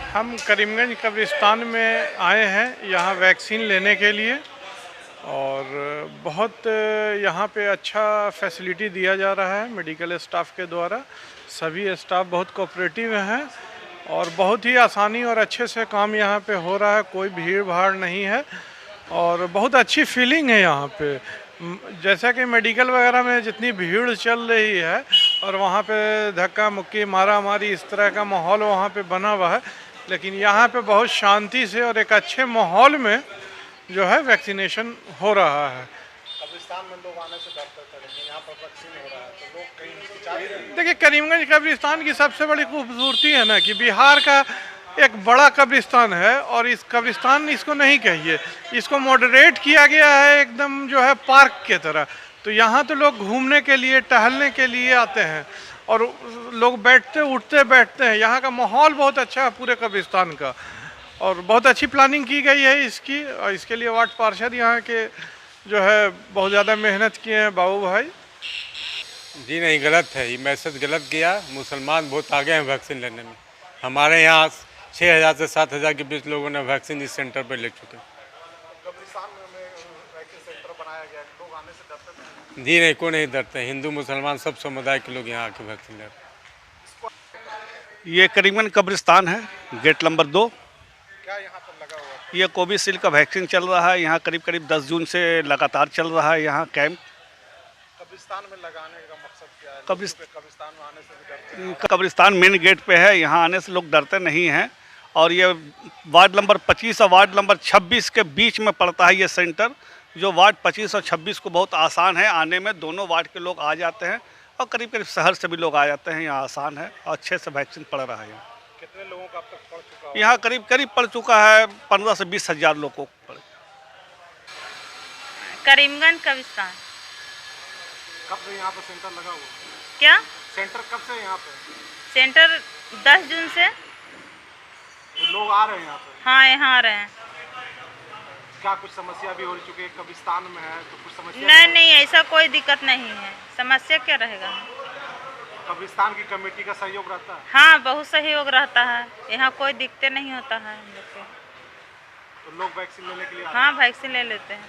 हम करीमगंज कब्रिस्तान में आए हैं यहाँ वैक्सीन लेने के लिए और बहुत यहाँ पे अच्छा फैसिलिटी दिया जा रहा है मेडिकल स्टाफ के द्वारा। सभी स्टाफ बहुत कोऑपरेटिव हैं और बहुत ही आसानी और अच्छे से काम यहाँ पे हो रहा है, कोई भीड़ भाड़ नहीं है और बहुत अच्छी फीलिंग है यहाँ पे। जैसा कि मेडिकल वगैरह में जितनी भीड़ चल रही है और वहाँ पे धक्का मुक्की मारा मारी इस तरह का माहौल वहाँ पे बना हुआ है, लेकिन यहाँ पे बहुत शांति से और एक अच्छे माहौल में जो है वैक्सीनेशन हो रहा है। कब्रिस्तान में लोग आने से डरते थे, लेकिन यहाँ पर वैक्सीन हो रहा है तो लोग कहीं हिचकिचाते नहीं। देखिए, करीमगंज कब्रिस्तान की सबसे बड़ी खूबसूरती है ना कि बिहार का एक बड़ा कब्रिस्तान है और इस कब्रिस्तान इसको नहीं कहिए, इसको मॉडरेट किया गया है एकदम जो है पार्क के तरह। तो यहाँ तो लोग घूमने के लिए टहलने के लिए आते हैं और लोग बैठते उठते बैठते हैं। यहाँ का माहौल बहुत अच्छा है पूरे कब्रिस्तान का और बहुत अच्छी प्लानिंग की गई है इसकी, और इसके लिए वार्ड पार्षद यहाँ के जो है बहुत ज़्यादा मेहनत किए हैं बाबू भाई। जी नहीं, गलत है, ये मैसेज गलत किया। मुसलमान बहुत आगे हैं वैक्सीन लेने में। हमारे यहाँ 6,000 से 7,000 के बीच लोगों ने वैक्सीन इस सेंटर पर ले चुके हैं। कब्रिस्तान में वैक्सीन सेंटर बनाया गया है, लोग आने से डरते थे। जी नहीं, कोई नहीं डरते। हिंदू मुसलमान सब समुदाय के लोग यहाँ आके वैक्सीन ले रहे हैं। ये करीबन कब्रिस्तान है, गेट नंबर 2। क्या यहाँ पर लगा हुआ है? ये कोविशील्ड का वैक्सीन चल रहा है यहाँ करीब 10 जून से लगातार चल रहा है यहाँ कैंप। कब्रिस्तान में लगाने का मकसद क्या है? कब्रिस्तान में आने से भी डरते हैं। कब्रिस्तान मेन गेट पे है, यहाँ आने से लोग डरते नहीं हैं। और ये वार्ड नंबर 25 और वार्ड नंबर 26 के बीच में पड़ता है ये सेंटर, जो वार्ड 25 और 26 को बहुत आसान है आने में। दोनों वार्ड के लोग आ जाते हैं और करीब शहर से भी लोग आ जाते हैं। यहाँ आसान है और अच्छे से वैक्सीन पड़ रहा है यहाँ। कितने लोगों का अब तक पड़ चुका है? यहाँ करीब पड़ चुका है 15 से 20 हज़ार लोगों को। करीमगंज कब्रिस्तान। कब से यहाँ पर सेंटर लगा हुआ? क्या सेंटर कब से यहाँ पे? सेंटर 10 जून से। तो लोग आ रहे हैं यहाँ पे? हाँ, यहाँ आ रहे हैं। क्या कुछ समस्या भी हो चुकी है? कब्रिस्तान में है तो कुछ समस्या नहीं, ऐसा कोई दिक्कत नहीं है। समस्या क्या रहेगा? कब्रिस्तान की कमेटी का सहयोग रहता है? हाँ, बहुत सहयोग रहता है, यहाँ कोई दिक्कत नहीं होता है हम लोग को। तो लोग वैक्सीन लेने के लिए हाँ, वैक्सीन ले लेते हैं।